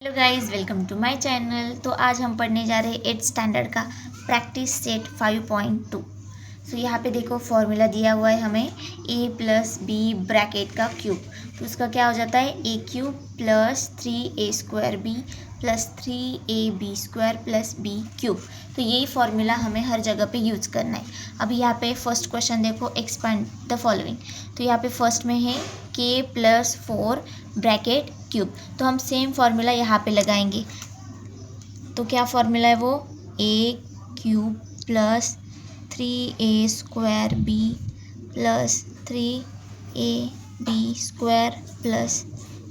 Hello guys, welcome to my channel. तो आज हम पढ़ने जा रहे हैं 8th स्टैंडर्ड का प्रैक्टिस सेट 5.2। सो यहाँ पे देखो फॉर्मूला दिया हुआ है हमें a प्लस बी ब्रैकेट का क्यूब। तो उसका क्या हो जाता है a cube plus 3a² b plus 3ab² plus b cube. तो यही फॉर्मूला हमें हर जगह पे यूज़ करना है। अभी यहाँ पे फर्स्ट क्वेश्चन देखो, एक्सपांड द फॉलोइंग। तो यहाँ पे फर्स्ट में है k प्लस 4 ब्रैकेट क्यूब। तो हम सेम फॉर्मूला यहाँ पे लगाएंगे। तो क्या फॉर्मूला है वो, a cube plus 3a² b plus 3ab² plus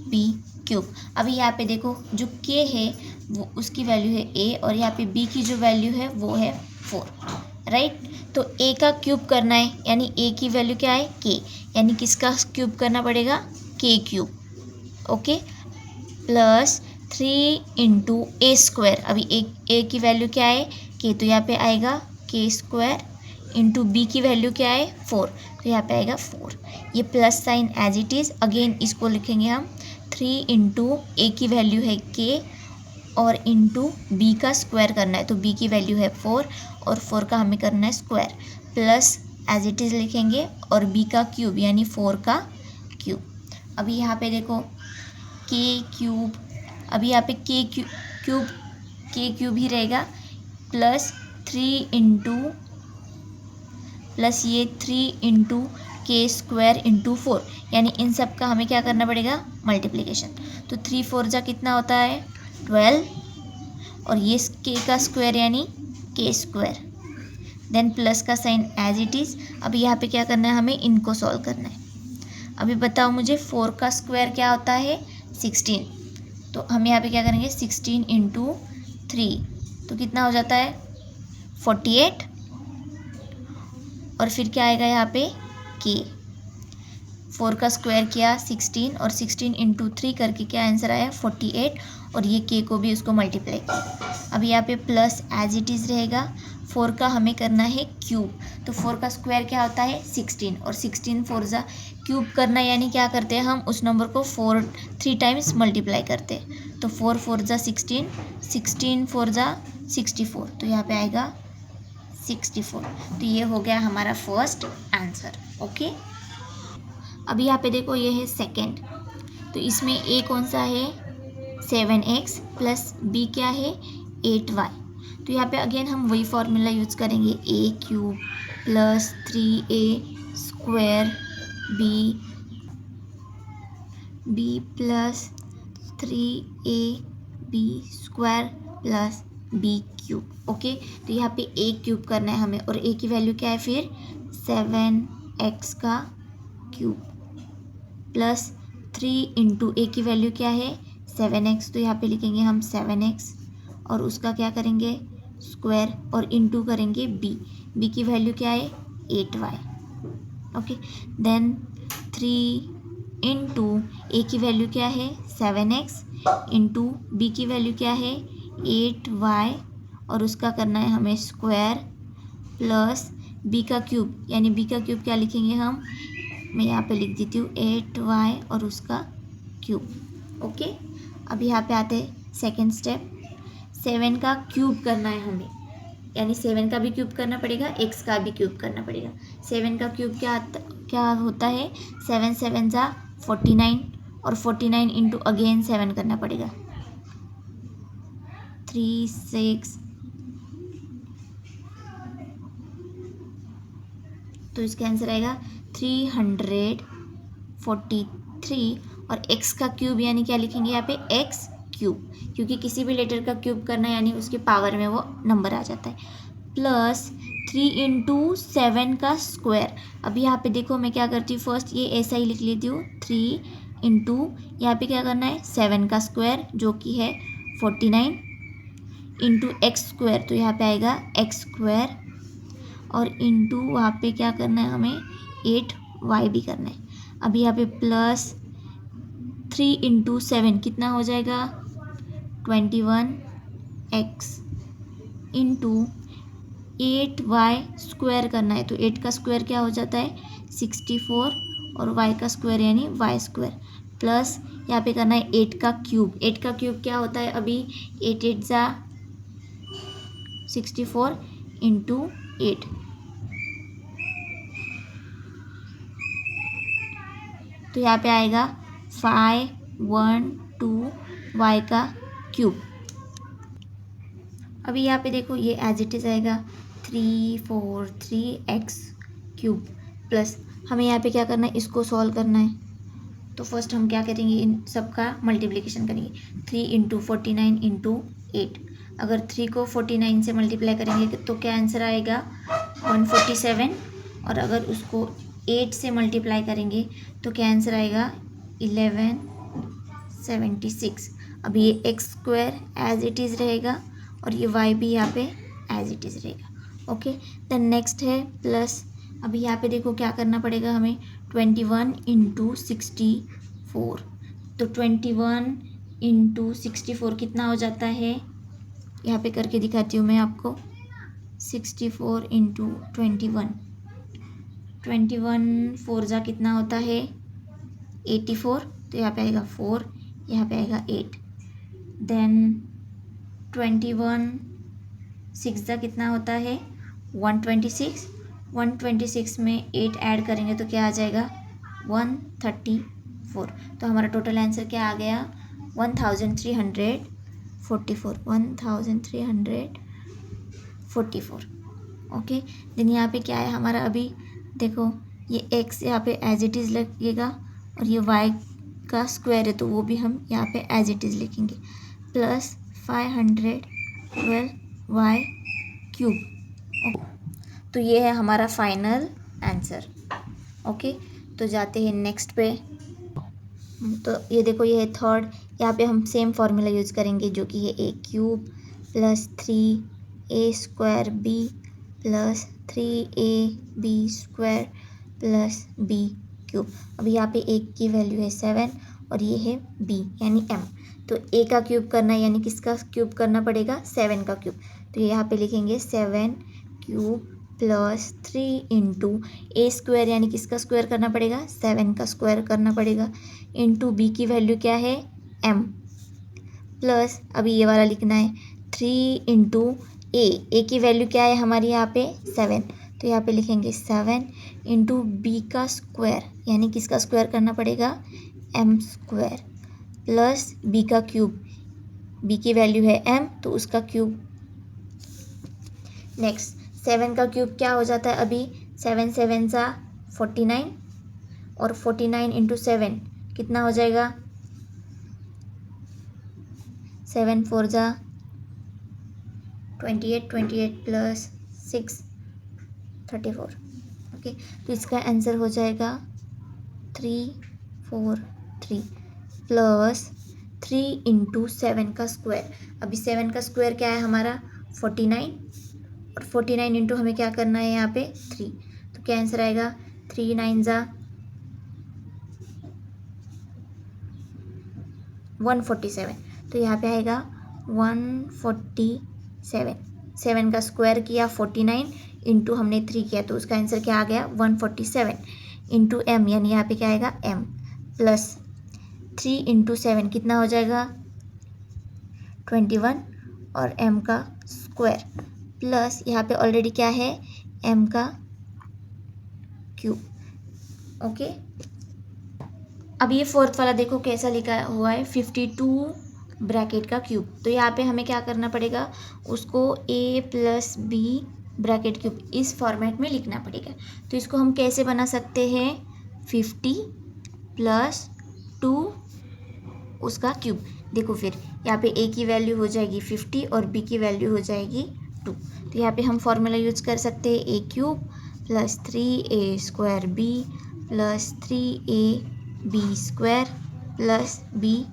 b cube. अभी यहाँ पे देखो जो k है वो उसकी वैल्यू है a और यहाँ पे b की जो वैल्यू है वो है 4, राइट। तो a का क्यूब करना है, यानी a की वैल्यू क्या है k, यानी किसका क्यूब करना पड़ेगा k cube, okay. Plus 3 into a²। अभी a की वैल्यू क्या है k, तो यहाँ पे आएगा k² इंटू b की वैल्यू क्या है 4, तो यहाँ पे आएगा 4। ये plus sign as it is, again इसको लिखेंगे हम 3 इंटू a की वैल्यू है k और इंटू b का स्क्वायर करना है। तो b की वैल्यू है 4 और 4 का हमें करना है square, plus as it is लिखेंगे और b का क्यूब यानी 4 का क्यूब। अभी यहाँ पे देखो k क्यूब, अभी यहाँ पे k क्यूब ही रहेगा, प्लस 3 इंटू प्लस ये 3 इंटू k² इंटू 4, यानी इन सब का हमें क्या करना पड़ेगा मल्टीप्लिकेशन। तो 3 4 जा कितना होता है 12 और ये k का स्क्वायर यानी k², देन प्लस का साइन एज इट इज़। अभी यहाँ पे क्या करना है, हमें इनको सॉल्व करना है। अभी बताओ मुझे 4 का स्क्वायर क्या होता है 16। तो हम यहाँ पे क्या करेंगे 16 इंटू 3, तो कितना हो जाता है 48 और फिर क्या आएगा यहाँ पे k। 4 का स्क्वायर किया 16 और 16 इंटू 3 करके क्या आंसर आया 48 और ये k को भी उसको मल्टीप्लाई किया। अभी यहाँ पे प्लस एज इट इज़ रहेगा, 4 का हमें करना है क्यूब। तो 4 का स्क्वायर क्या होता है 16 और 16 4 जा क्यूब करना, यानी क्या करते हैं हम उस नंबर को 3 टाइम्स मल्टीप्लाई करते हैं। तो 4 4 जा 16, 16 4 जा 64, तो यहाँ पे आएगा 64। तो ये हो गया हमारा फर्स्ट आंसर, ओके। अभी यहाँ पे देखो ये है सेकंड। तो इसमें a कौन सा है 7x प्लस b क्या है 8y। तो यहाँ पे अगेन हम वही फॉर्मूला यूज़ करेंगे, a cube plus 3a² b plus 3ab² plus b cube, okay. तो यहाँ पे a क्यूब करना है हमें और a की वैल्यू क्या है फिर 7x का क्यूब प्लस 3 इंटू ए की वैल्यू क्या है 7x, तो यहाँ पे लिखेंगे हम 7x और उसका क्या करेंगे स्क्वायर और इंटू करेंगे b की वैल्यू क्या है 8y, ओके। देन 3 इंटू ए की वैल्यू क्या है 7x इंटू b की वैल्यू क्या है 8y और उसका करना है हमें स्क्वायर प्लस b का क्यूब, यानी b का क्यूब क्या लिखेंगे हम, मैं यहाँ पे लिख देती हूँ 8y और उसका क्यूब, ओके। अब यहाँ पे आते हैं सेकेंड स्टेप, 7 का क्यूब करना है हमें, यानी 7 का भी क्यूब करना पड़ेगा, x का भी क्यूब करना पड़ेगा। 7 का क्यूब क्या होता है 7 7 जा 49 और 49 इंटू अगेन 7 करना पड़ेगा 3 6, तो इसका आंसर आएगा 343 और x का क्यूब यानी क्या लिखेंगे यहाँ पे x क्यूब, क्योंकि किसी भी लेटर का क्यूब करना यानी उसके पावर में वो नंबर आ जाता है, प्लस 3 इंटू 7 का स्क्वायर। अभी यहाँ पे देखो मैं क्या करती हूँ, फर्स्ट ये ऐसा ही लिख लेती हूँ 3 इंटू यहाँ पे क्या करना है 7 का स्क्वायर जो कि है 49 इंटू x², तो यहाँ पे आएगा x² और इंटू वहाँ पे क्या करना है हमें 8y भी करना है। अभी यहाँ पे प्लस 3 इंटू 7 कितना हो जाएगा 21x इंटू 8y स्क्वायर करना है, तो 8 का स्क्वायर क्या हो जाता है 64 और y का स्क्वायर यानी y² प्लस यहाँ पे करना है 8 का क्यूब। 8 का क्यूब क्या होता है अभी, 8 8 जा 64 इंटू 8, तो यहाँ पे आएगा 512 y का क्यूब। अभी यहाँ पे देखो ये एज इट इज आएगा 343x क्यूब प्लस हमें यहाँ पे क्या करना है, इसको सॉल्व करना है। तो फर्स्ट हम क्या करेंगे, इन सब का मल्टीप्लिकेशन करेंगे। 3 इंटू 49 इंटू 8, अगर 3 को 49 से मल्टीप्लाई करेंगे तो क्या आंसर आएगा 147, और अगर उसको 8 से मल्टीप्लाई करेंगे तो क्या आंसर आएगा 1176। अभी ये x square as it is रहेगा और ये वाई भी यहाँ पे एज इट इज़ रहेगा। ओके, देन नेक्स्ट है प्लस। अभी यहाँ पे देखो क्या करना पड़ेगा हमें, 21 इंटू 64, तो 21 इंटू 64 कितना हो जाता है, यहाँ पे करके दिखाती हूँ मैं आपको। 64 इंटू 21, 21 4 जा कितना होता है 84, तो यहाँ पे आएगा 4, यहाँ पे आएगा 8। देन 21 6 जा कितना होता है 126, 126 में 8 ऐड करेंगे तो क्या आ जाएगा 134। तो हमारा टोटल आंसर क्या आ गया 1344, 1344। ओके, देन यहाँ पे क्या है हमारा, अभी देखो ये x यहाँ पे एज इट इज़ लगेगा और ये y का स्क्वायर है तो वो भी हम यहाँ पे एज इट इज़ लिखेंगे, प्लस 512 y क्यूब। तो ये है हमारा फाइनल आंसर। ओके, तो जाते हैं नेक्स्ट पे। तो ये देखो ये है थर्ड, यहाँ पे हम सेम फार्मूला यूज़ करेंगे जो कि है a cube plus 3a square b plus 3ab square plus b cube. अभी यहाँ पे a की वैल्यू है 7 और ये है b यानी m, तो a का क्यूब करना है यानी किसका क्यूब करना पड़ेगा 7 का क्यूब। तो यहाँ पे लिखेंगे 7 क्यूब प्लस 3 इंटू ए स्क्वायर यानी किसका स्क्वायर करना पड़ेगा 7 का स्क्वायर करना पड़ेगा, इंटू बी की वैल्यू क्या है m, प्लस अभी ये वाला लिखना है 3 इंटू ए की वैल्यू क्या है हमारी यहाँ पे 7, तो यहाँ पे लिखेंगे 7 इंटू बी का स्क्वायर यानी किसका स्क्वायर करना पड़ेगा m स्क्वायर, प्लस बी का क्यूब, बी की वैल्यू है m तो उसका क्यूब। नेक्स्ट 7 का क्यूब क्या हो जाता है, अभी 7 7 सा 49 और 49 इंटू 7 कितना हो जाएगा 7 4 जा 28, 28 प्लस 6 34। ओके, तो इसका आंसर हो जाएगा 343 प्लस 3 इंटू 7 का स्क्वायर। अभी 7 का स्क्वायर क्या है हमारा 49 और 49 इंटू हमें क्या करना है यहाँ पे 3, तो क्या आंसर आएगा 3 9 जा 147, तो यहाँ पे आएगा 147। 7 का स्क्वायर किया 49 इंटू हमने 3 किया तो उसका आंसर क्या आ गया 147 इंटू m यानी यहाँ पे क्या आएगा m, प्लस 3 इंटू 7 कितना हो जाएगा 21 और m का स्क्वायर, प्लस यहाँ पे ऑलरेडी क्या है m का क्यूब। ओके, अब ये फोर्थ वाला देखो कैसा लिखा हुआ है 52 ब्रैकेट का क्यूब, तो यहाँ पे हमें क्या करना पड़ेगा उसको a plus b bracket cube इस फॉर्मेट में लिखना पड़ेगा। तो इसको हम कैसे बना सकते हैं 50 प्लस 2 उसका क्यूब। देखो फिर यहाँ पे a की वैल्यू हो जाएगी 50 और b की वैल्यू हो जाएगी 2, तो यहाँ पे हम फॉर्मूला यूज़ कर सकते हैं a cube plus 3a square b plus 3ab square plus b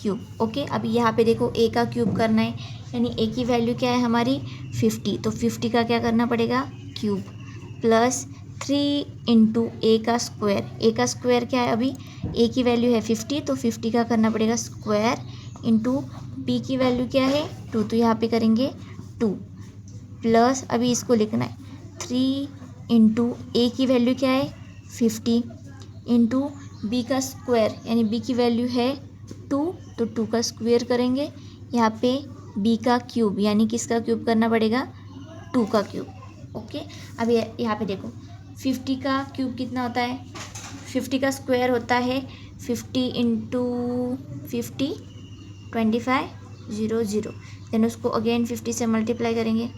cube. Okay, अभी यहाँ पे देखो a का क्यूब करना है यानी a की वैल्यू क्या है हमारी 50, तो 50 का क्या करना पड़ेगा क्यूब, प्लस 3 इंटू a का स्क्वायर क्या है, अभी a की वैल्यू है 50 तो 50 का करना पड़ेगा स्क्वायर, इंटू b की वैल्यू क्या है 2 तो यहाँ पे करेंगे 2, प्लस अभी इसको लिखना है 3 इंटू a की वैल्यू क्या है 50 इंटू बी का स्क्वायर यानी बी की वैल्यू है 2, तो 2 का स्क्वायर करेंगे। यहाँ पे बी का क्यूब यानी किसका क्यूब करना पड़ेगा, 2 का क्यूब। ओके, अब यहाँ पे देखो 50 का क्यूब कितना होता है, 50 का स्क्वायर होता है 50 इंटू 50 25 0 0, देन उसको अगेन 50 से मल्टीप्लाई करेंगे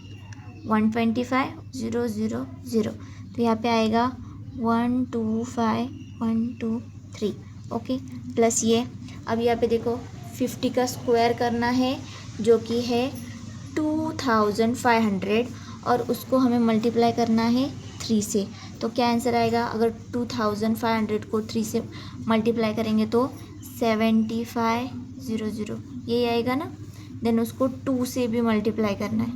125 0 0 0, तो यहाँ पे आएगा 1 2 5 1 2 3। ओके, प्लस ये अब यहाँ पे देखो 50 का स्क्वायर करना है जो कि है 2500 और उसको हमें मल्टीप्लाई करना है 3 से, तो क्या आंसर आएगा, अगर 2500 को 3 से मल्टीप्लाई करेंगे तो 75 0 0 यही आएगा ना। देन उसको 2 से भी मल्टीप्लाई करना है,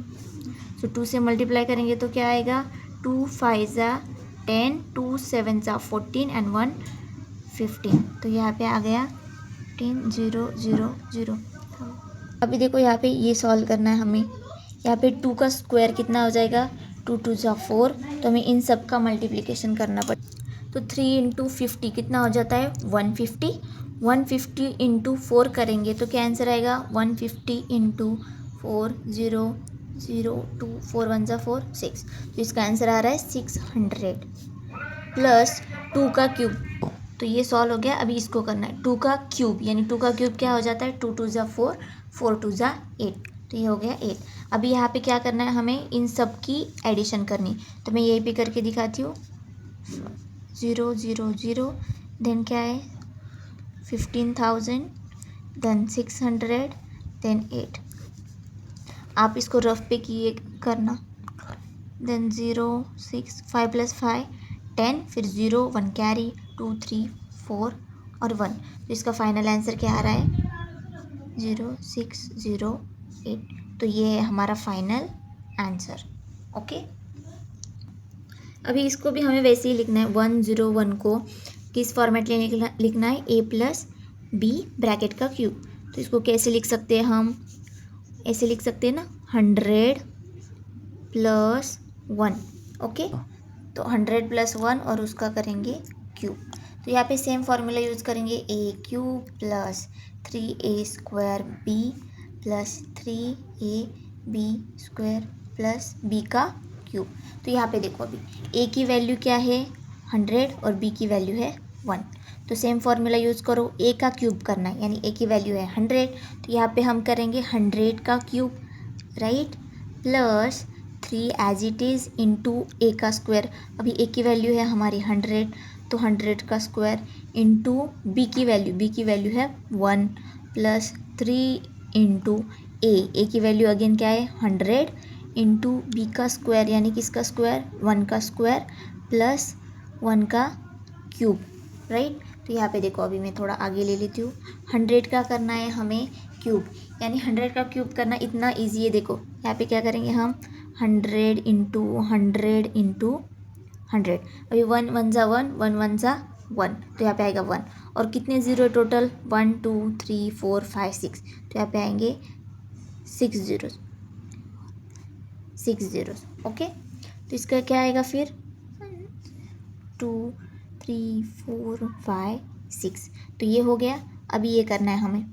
सो 2 से मल्टीप्लाई करेंगे तो क्या आएगा, 2 5 ज़ा 10, 2 7 ज़ा 14 एंड 1 15, तो यहाँ पे आ गया 10 0 0 0। अभी देखो यहाँ पे ये सॉल्व करना है हमें, यहाँ पे 2 का स्क्वायर कितना हो जाएगा, 2 2 ज़ा 4, तो हमें इन सब का मल्टीप्लिकेशन करना पड़ेगा, तो 3 इंटू 50 कितना हो जाता है 150, 150 इंटू 4 करेंगे तो क्या आंसर आएगा 150 इंटू 4 0 0 2 4 1 ज़ा 4 6, तो इसका आंसर आ रहा है 600 प्लस 2 का क्यूब, तो ये सॉल्व हो गया। अभी इसको करना है 2 का क्यूब यानी 2 का क्यूब क्या हो जाता है 2 2 ज़ा 4 4 2 ज़ा 8, तो ये हो गया 8। अभी यहाँ पे क्या करना है, हमें इन सब की एडिशन करनी, तो मैं यही पे करके दिखाती हूँ 0 0 0, देन क्या है 15,000, देन 600, देन 8। आप इसको रफ पे किए करना, देन 0 6 5 + 5 10, फिर 0 1 कैरी 2 3 4 और 1, तो इसका फाइनल आंसर क्या आ रहा है 0608, तो ये है हमारा फाइनल आंसर। ओके, अभी इसको भी हमें वैसे ही लिखना है, 101 को किस फॉर्मेट में लिखना है, a + b ब्रैकेट का क्यूब, तो इसको कैसे लिख सकते हैं, हम ऐसे लिख सकते हैं ना 100 + 1। ओके, तो 100 + 1 और उसका करेंगे क्यूब, तो यहाँ पे सेम फार्मूला यूज़ करेंगे, a³ + 3a² b + 3ab² + b का क्यूब। तो यहाँ पे देखो अभी a की वैल्यू क्या है 100 और b की वैल्यू है 1, तो सेम फार्मूला यूज़ करो, a का क्यूब करना है यानी a की वैल्यू है 100, तो यहाँ पे हम करेंगे 100 का cube, right, plus 3 as it is into a का स्क्वायर, अभी a की वैल्यू है हमारी 100, तो 100 का स्क्वायर इंटू b की वैल्यू है 1 प्लस 3 इंटू a की वैल्यू अगेन क्या है 100 इंटू b का स्क्वायर यानी किसका स्क्वायर 1 का स्क्वायर प्लस 1 का क्यूब, राइट। तो यहाँ पे देखो अभी मैं थोड़ा आगे ले लेती हूँ, 100 का करना है हमें क्यूब, यानी 100 का क्यूब करना इतना ईजी है। देखो यहाँ पे क्या करेंगे हम 100 इंटू 100 इंटू 100, अभी 1 1 ज़ा 1 1 1 ज़ा 1, तो यहाँ पे आएगा 1, और कितने ज़ीरो है टोटल 1 2 3 4 5 6, तो यहाँ पे आएंगे 6 ज़ीरोस। ओके, तो इसका क्या आएगा फिर 2 3 4 5 6, तो ये हो गया। अभी ये करना है हमें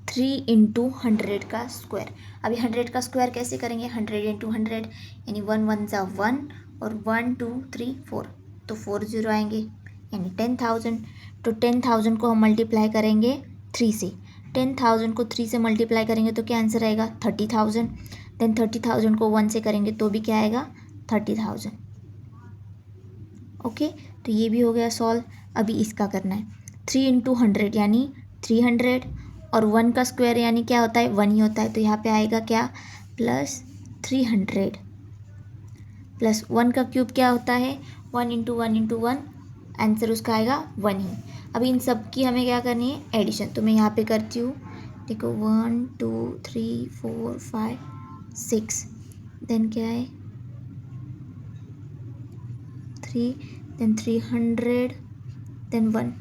3 इंटू 100 का स्क्वायर, अभी 100 का स्क्वायर कैसे करेंगे 100 इंटू 100 यानी 1 1 ज़ा 1 और 1 2 3 4, तो 4 ज़ीरो आएंगे यानी 10,000, तो 10,000 को हम मल्टीप्लाई करेंगे 3 से, 10,000 को 3 से मल्टीप्लाई करेंगे तो क्या आंसर आएगा 30,000, देन 30,000 को 1 से करेंगे तो भी क्या आएगा 30,000। ओके, तो ये भी हो गया सॉल्व। अभी इसका करना है 3 इंटू 100 यानी 300 और 1 का स्क्वायर यानी क्या होता है 1 ही होता है, तो यहाँ पे आएगा क्या प्लस 300 प्लस 1 का क्यूब क्या होता है 1 इंटू 1 इंटू 1, आंसर उसका आएगा 1 ही। अभी इन सब की हमें क्या करनी है एडिशन, तो मैं यहाँ पे करती हूँ, देखो 1 2 3 4 5 6, देन क्या है 3, देन 300, देन 1,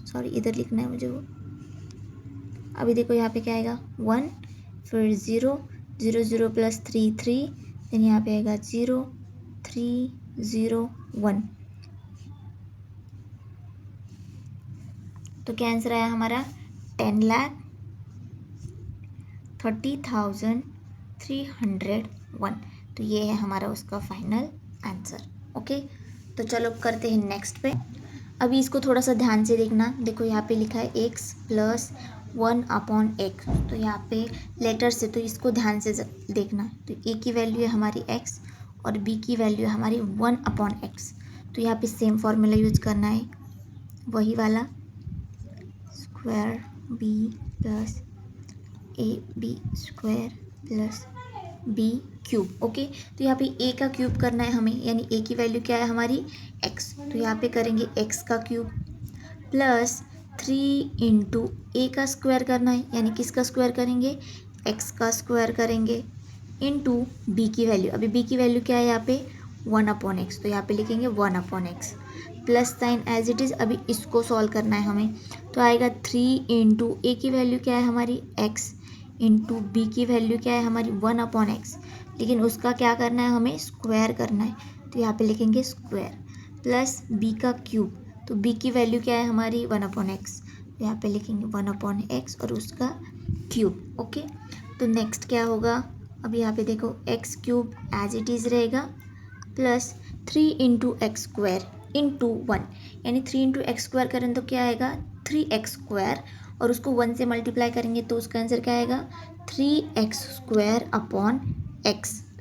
सॉरी इधर लिखना है मुझे वो। अभी देखो यहाँ पे क्या आएगा 1, फिर 0 0 0 प्लस 3 3, देन यहाँ पे आएगा 0 3 0 1, तो क्या आंसर आया हमारा 10,30,301। तो ये है हमारा उसका फाइनल आंसर। ओके, तो चलो करते हैं नेक्स्ट पे। अभी इसको थोड़ा सा ध्यान से देखना। देखो यहाँ पे लिखा है x प्लस 1/x, तो यहाँ पे लेटर से, तो इसको ध्यान से देखना। तो a की वैल्यू है हमारी x और b की वैल्यू है हमारी 1/x। तो यहाँ पे सेम फॉर्मूला यूज करना है, वही वाला, square b plus ab² plus b cube. Okay, तो यहाँ पे a का क्यूब करना है हमें, यानी a की वैल्यू क्या है हमारी x, तो यहाँ पे करेंगे x का क्यूब प्लस 3 इंटू a का स्क्वायर करना है, यानी किसका स्क्वायर करेंगे, x का स्क्वायर करेंगे, इंटू b की वैल्यू, अभी b की वैल्यू क्या है यहाँ पे 1/x, तो यहाँ पे लिखेंगे 1/x plus sign as it is. अभी इसको सॉल्व करना है हमें, तो आएगा 3 इंटू a की वैल्यू क्या है हमारी x, इंटू बी की वैल्यू क्या है हमारी 1/x, लेकिन उसका क्या करना है हमें स्क्वायर करना है, तो यहाँ पे लिखेंगे स्क्वायर प्लस बी का क्यूब, तो बी की वैल्यू क्या है हमारी 1/x, तो यहाँ पे लिखेंगे 1/x और उसका क्यूब। ओके, तो नेक्स्ट क्या होगा, अभी यहाँ पे देखो x cube as it is रहेगा plus 3 into x square into 1, यानी 3 इंटू एक्स स्क्वायर करें तो क्या आएगा 3x स्क्वायर, और उसको 1 से मल्टीप्लाई करेंगे तो उसका आंसर क्या आएगा 3x²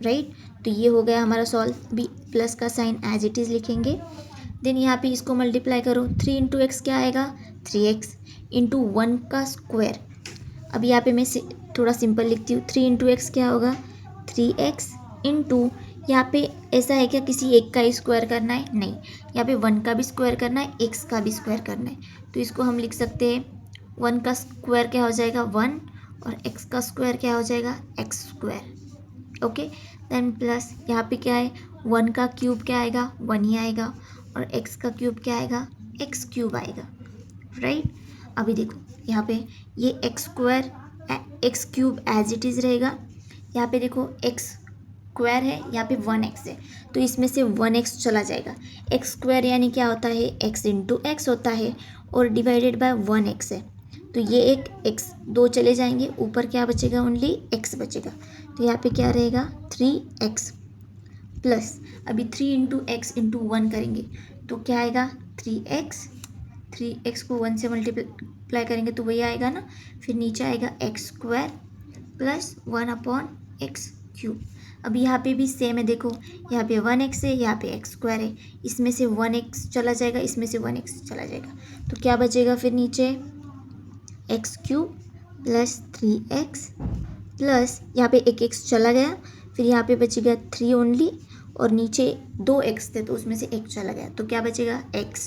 राइट। तो ये हो गया हमारा सॉल्व। भी प्लस का साइन एज इट इज़ लिखेंगे, देन यहाँ पे इसको मल्टीप्लाई करो, 3 इंटू एक्स क्या आएगा 3x इंटू 1 का स्क्वायर। अभी यहाँ पे मैं थोड़ा सिंपल लिखती हूँ, 3 इंटू एक्स क्या होगा 3x इंटू, यहाँ पे ऐसा है क्या किसी एक का ही स्क्वायर करना है, नहीं, यहाँ पे 1 का भी स्क्वायर करना है, x का भी स्क्वायर करना है, तो इसको हम लिख सकते हैं 1 का स्क्वायर क्या हो जाएगा 1 और x का स्क्वायर क्या हो जाएगा x²। ओके, देन प्लस यहाँ पे क्या है 1 का क्यूब क्या आएगा 1 ही आएगा, और x का क्यूब क्या आएगा x³ आएगा राइट। अभी देखो यहाँ पे ये x² एज इट इज़ रहेगा, यहाँ पे देखो x² है, यहाँ पे 1x है, तो इसमें से 1x चला जाएगा, x² यानी क्या होता है x इंटू एक्स होता है, और डिवाइडेड बाय 1x है, तो ये एक x 2 चले जाएंगे, ऊपर क्या बचेगा ओनली x बचेगा, तो यहाँ पे क्या रहेगा 3x प्लस, अभी 3 इंटू एक्स इंटू 1 करेंगे तो क्या आएगा 3x को 1 से मल्टीप्लाई करेंगे तो वही आएगा ना, फिर नीचे आएगा x² प्लस 1/x³। अभी यहाँ पे भी सेम है, देखो यहाँ पे 1x है, यहाँ पे x² है, इसमें से 1x चला जाएगा, इसमें से 1x चला जाएगा, तो क्या बचेगा फिर नीचे x³ प्लस 3x प्लस यहाँ पे एक x चला गया, फिर यहाँ पे बचेगा 3 ओनली, और नीचे 2x थे तो उसमें से 1 चला गया, तो क्या बचेगा x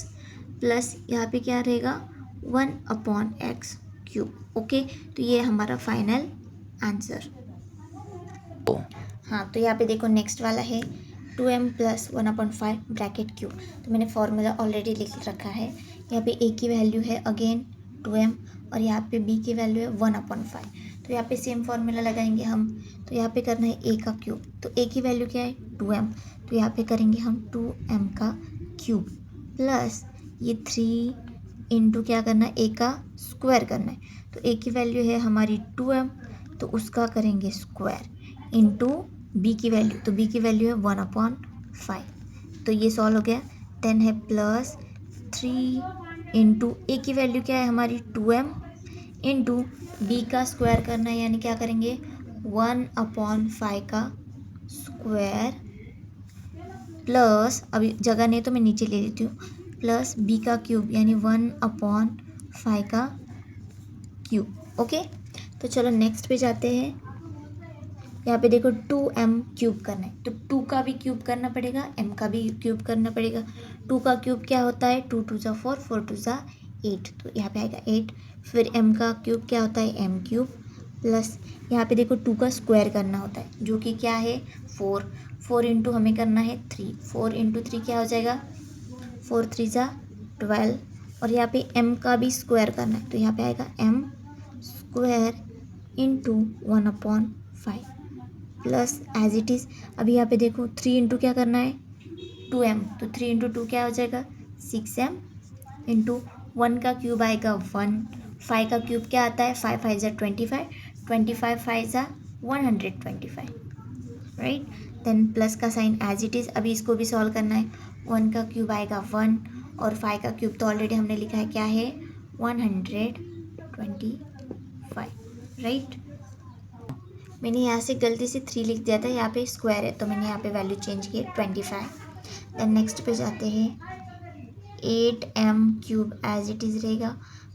प्लस यहाँ पे क्या रहेगा 1/x³। ओके, तो ये हमारा फाइनल आंसर। हाँ, तो यहाँ पे देखो नेक्स्ट वाला है 2m प्लस 1/5 ब्रैकेट क्यूब। तो मैंने फॉर्मूला ऑलरेडी लिख रखा है, यहाँ पे a की वैल्यू है अगेन 2m और यहाँ पे b की वैल्यू है 1/5, तो यहाँ पे सेम फार्मूला लगाएंगे हम। तो यहाँ पे करना है a का क्यूब, तो a की वैल्यू क्या है 2m, तो यहाँ पे करेंगे हम 2m का क्यूब प्लस ये 3 इंटू क्या करना है a का स्क्वायर करना है, तो a की वैल्यू है हमारी 2m, तो उसका करेंगे स्क्वायर इंटू b की वैल्यू, तो b की वैल्यू है 1/5, तो ये सॉल्व हो गया। देन है प्लस 3 इंटू a की वैल्यू क्या है हमारी 2m इंटू b का स्क्वायर करना है, यानी क्या करेंगे 1/5 का स्क्वायर प्लस, अभी जगह नहीं तो मैं नीचे ले लेती हूँ, प्लस b का क्यूब यानी 1/5 का क्यूब। ओके, तो चलो नेक्स्ट पे जाते हैं। यहाँ पे देखो 2m क्यूब करना है, तो 2 का भी क्यूब करना पड़ेगा, m का भी क्यूब करना पड़ेगा। 2 का क्यूब क्या होता है 2 2 ज़ा 4, 4 2 ज़ा 8, तो यहाँ पे आएगा 8। फिर m का क्यूब क्या होता है m³ प्लस यहाँ पे देखो 2 का स्क्वायर करना होता है जो कि क्या है 4, 4 इंटू हमें करना है 3, 4 इंटू 3 क्या हो जाएगा 4 3 ज़ा 12, और यहाँ पे m का भी स्क्वायर करना है, तो यहाँ पे आएगा m² into 1/5 plus as it is. अभी यहाँ पे देखो 3 इंटू क्या करना है 2m, तो 3 इंटू 2 क्या हो जाएगा 6m इंटू 1 का क्यूब आएगा 1, 5 का क्यूब क्या आता है, 5 5 ज़ा 25, 25 5 ज़ा 125, राइट। देन प्लस का साइन एज इट इज़, अभी इसको भी सॉल्व करना है। 1 का क्यूब आएगा 1 और 5 का क्यूब तो ऑलरेडी हमने लिखा है क्या है, 125, राइट। मैंने यहाँ से गलती से 3 लिख दिया था, यहाँ पे स्क्वायर है तो मैंने यहाँ पे वैल्यू चेंज की 25। देन नेक्स्ट पे जाते हैं, 8m cube as it is रहेगा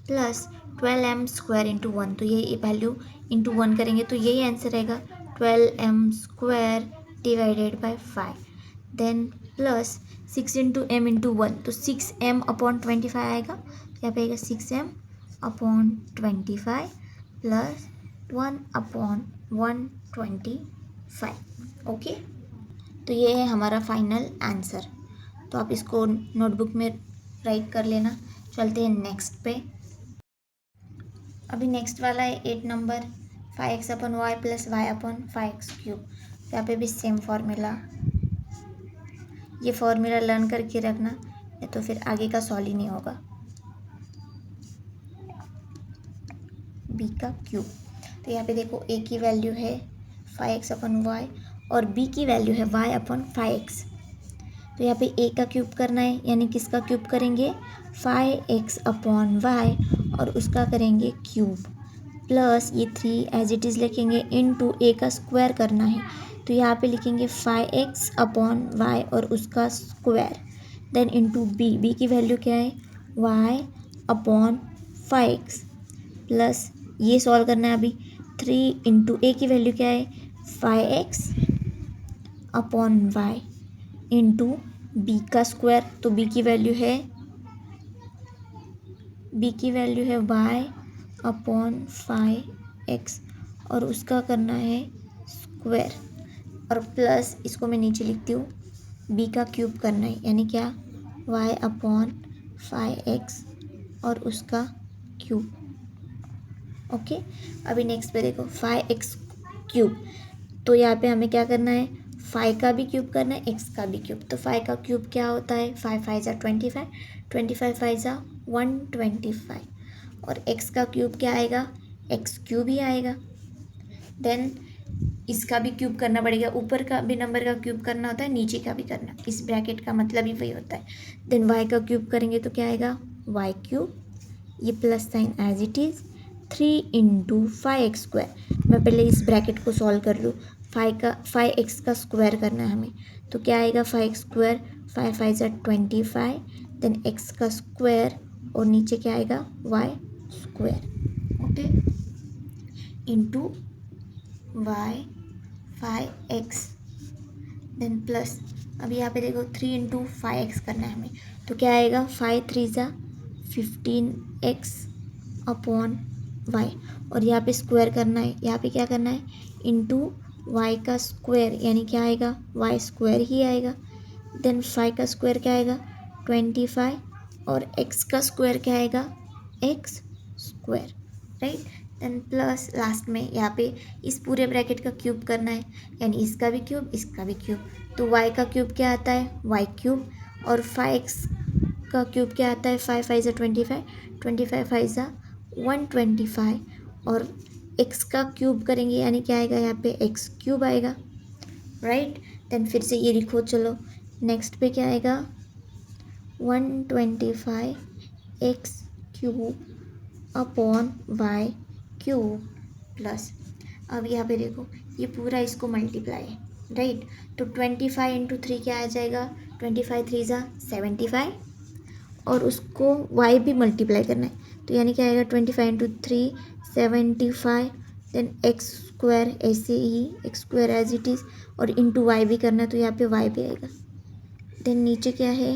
प्लस 12m स्क्वायर इंटू 1, तो ये वैल्यू इंटू 1 करेंगे तो यही आंसर रहेगा 12m square divided by 5। Then plus 6 into m into 1, तो 6m अपॉन 25 आएगा, यहाँ पे आएगा 6m upon 25 plus 1 upon 125, okay. तो ये है हमारा फाइनल आंसर, तो आप इसको नोटबुक में राइट कर लेना। चलते हैं नेक्स्ट पे। अभी नेक्स्ट वाला है 8 नंबर, 5x अपन वाई प्लस वाई अपन 5x क्यूब। यहाँ पे भी सेम फार्मूला, ये फार्मूला लर्न करके रखना, नहीं तो फिर आगे का सॉल्व ही नहीं होगा। b का क्यूब, तो यहाँ पे देखो a की वैल्यू है 5x अपन वाई और b की वैल्यू है y अपन 5x। तो यहाँ पे a का क्यूब करना है, यानी किसका क्यूब करेंगे, 5x अपॉन वाई और उसका करेंगे क्यूब, प्लस ये 3 एज इट इज़ लिखेंगे, इनटू a का स्क्वायर करना है, तो यहाँ पे लिखेंगे 5x अपॉन वाई और उसका स्क्वायर, देन इनटू b की वैल्यू क्या है, y अपॉन 5x, प्लस ये सॉल्व करना है अभी, 3 इंटू a की वैल्यू क्या है, 5x upon y into b का स्क्वायर, तो b की वैल्यू है y अपॉन 5x और उसका करना है स्क्वायर, और प्लस इसको मैं नीचे लिखती हूँ, b का क्यूब करना है, यानी क्या, y अपॉन 5x और उसका क्यूब, ओके। अभी नेक्स्ट पे देखो 5x क्यूब, तो यहाँ पे हमें क्या करना है, 5 का भी क्यूब करना है, x का भी क्यूब, तो 5 का क्यूब क्या होता है, 5 5 ज़ा 25, 25 5 ज़ा 125 और x का क्यूब क्या आएगा, x क्यूब ही आएगा। देन इसका भी क्यूब करना पड़ेगा, ऊपर का भी नंबर का क्यूब करना होता है, नीचे का भी करना, इस ब्रैकेट का मतलब ही वही होता है। देन y का क्यूब करेंगे तो क्या आएगा, y क्यूब, ये plus sign as it is, 3 into 5x square, मैं पहले इस ब्रैकेट को सॉल्व कर लूँ, 5x का स्क्वायर करना है हमें, तो क्या आएगा 5x स्क्वायर, 5 5 ज़ा 25, देन x का स्क्वायर और नीचे क्या आएगा y square, okay, into y 5x, then plus, अभी यहाँ पे देखो 3 इंटू 5x करना है हमें, तो क्या आएगा 5 3 ज़ा 15x अपॉन y और यहाँ पे स्क्वायर करना है, यहाँ पे क्या करना है, इंटू y का स्क्वायर, यानी क्या आएगा, y स्क्वायर ही आएगा। देन 5 का स्क्वायर क्या आएगा, 25 और x का स्क्वायर क्या आएगा, x square, right. Then plus last में यहाँ पे इस पूरे ब्रैकेट का क्यूब करना है, यानी इसका भी क्यूब इसका भी क्यूब, तो y का क्यूब क्या आता है, y क्यूब, और 5x का क्यूब क्या आता है, 5 5 ज़ा 25, 25 5 ज़ा 125 और x का क्यूब करेंगे, यानी क्या आएगा, यहाँ पे x क्यूब आएगा, राइट। देन फिर से ये लिखो, चलो नेक्स्ट पे क्या आएगा, 125 x cube upon y cube plus, अब यहाँ पे देखो ये पूरा इसको मल्टीप्लाई है, राइट, तो 25 इंटू 3 क्या आ जाएगा, 25 3 ज़ा 75 और उसको y भी मल्टीप्लाई करना है, तो यानी क्या आएगा 25 इंटू 3 75, देन एक्स स्क्वायर, ऐसे ही x square as it is और इंटू y भी करना है, तो यहाँ पे y भी आएगा। देन नीचे क्या है,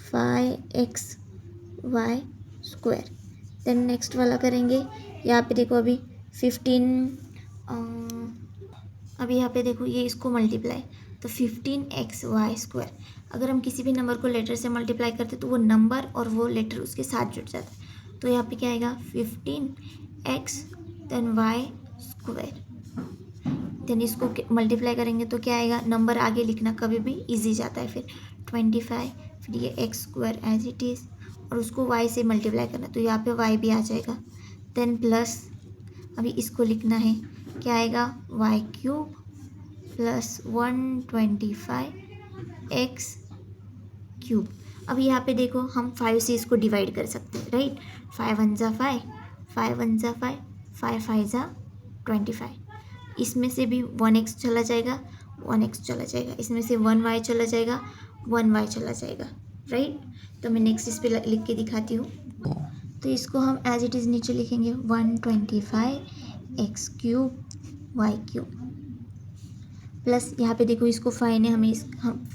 5x y square. Then next वाला करेंगे, यहाँ पे देखो अभी 15, अभी यहाँ पे देखो ये इसको मल्टीप्लाई, तो 15x y स्क्वायर, अगर हम किसी भी नंबर को लेटर से मल्टीप्लाई करते तो वो नंबर और वो लेटर उसके साथ जुड़ जाता है, तो यहाँ पे क्या आएगा 15x then y square, then इसको मल्टीप्लाई करेंगे तो क्या आएगा, नंबर आगे लिखना कभी भी इजी जाता है, फिर 25, फिर ये x square as it is और उसको y से मल्टीप्लाई करना है, तो यहाँ पे y भी आ जाएगा। देन प्लस अभी इसको लिखना है, क्या आएगा, Y cube plus 125x cube. अब यहाँ पे देखो हम 5 से इसको डिवाइड कर सकते हैं, राइट। 5 1 ज़ा 5, 5 1 ज़ा 5, 5 5 ज़ा 25। इसमें से भी 1x चला जाएगा, 1x चला जाएगा, इसमें से 1y चला जाएगा, 1y चला जाएगा, राइट। तो मैं नेक्स्ट इस पे लिख के दिखाती हूँ। तो इसको हम एज इट इज़ नीचे लिखेंगे 125x cube Y cube plus यहाँ पे देखो इसको 5 ने हमें हम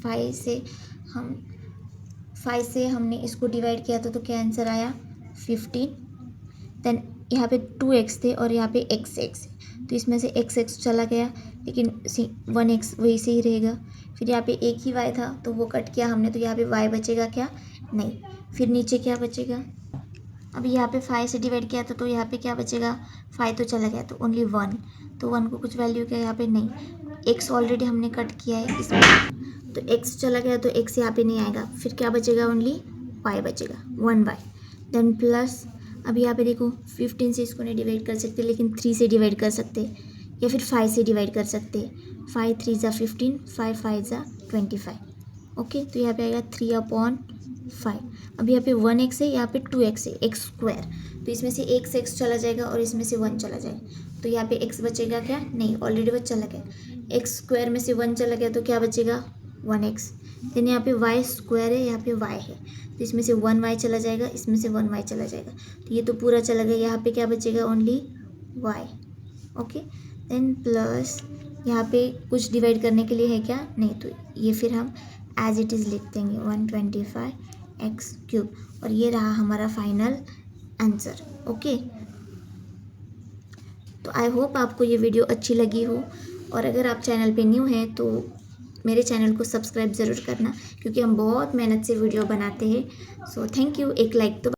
5 से हमने इसको डिवाइड किया था, तो क्या आंसर आया 15। देन यहाँ पे 2x थे और यहाँ पे x है, तो इसमें से x चला गया, लेकिन 1x वही से ही रहेगा। फिर यहाँ पे एक ही y था तो वो कट किया हमने, तो यहाँ पे y बचेगा क्या, नहीं। फिर नीचे क्या बचेगा, अभी यहाँ पे 5 से डिवाइड किया था तो यहाँ पे क्या बचेगा, 5 तो चला गया, तो ओनली 1, तो 1 को कुछ वैल्यू क्या यहाँ पे नहीं। x ऑलरेडी हमने कट किया है इसमें, तो x चला गया तो x यहाँ पे नहीं आएगा। फिर क्या बचेगा, ओनली y बचेगा, 1y। देन प्लस अभी यहाँ पे देखो 15 से इसको नहीं डिवाइड कर सकते, लेकिन 3 से डिवाइड कर सकते या फिर 5 से डिवाइड कर सकते। 5 3 ज़ा 15, 5 5 ज़ा 25। ओके, तो यहाँ पे आएगा 3/5। अब यहाँ पे 1x है, यहाँ पे 2x है, x स्क्वायर, तो इसमें से एक से x चला जाएगा और इसमें से 1 चला जाएगा, तो यहाँ पे x बचेगा क्या, नहीं, ऑलरेडी वो चला गया। x स्क्वायर में से 1 चला गया तो क्या बचेगा, 1x। देन यहाँ पे y स्क्वायर है, यहाँ पे y है, तो इसमें से 1y चला जाएगा, इसमें से 1y चला जाएगा, तो ये तो पूरा चला गया। यहाँ पे क्या बचेगा, only y। Okay, then plus यहाँ पे कुछ डिवाइड करने के लिए है क्या, नहीं, तो ये फिर हम एज इट इज़ लिख देंगे 125x क्यूब, और ये रहा हमारा फाइनल आंसर। ओके, तो आई होप आपको ये वीडियो अच्छी लगी हो, और अगर आप चैनल पे न्यू हैं तो मेरे चैनल को सब्सक्राइब ज़रूर करना, क्योंकि हम बहुत मेहनत से वीडियो बनाते हैं। सो थैंक यू, एक लाइक तो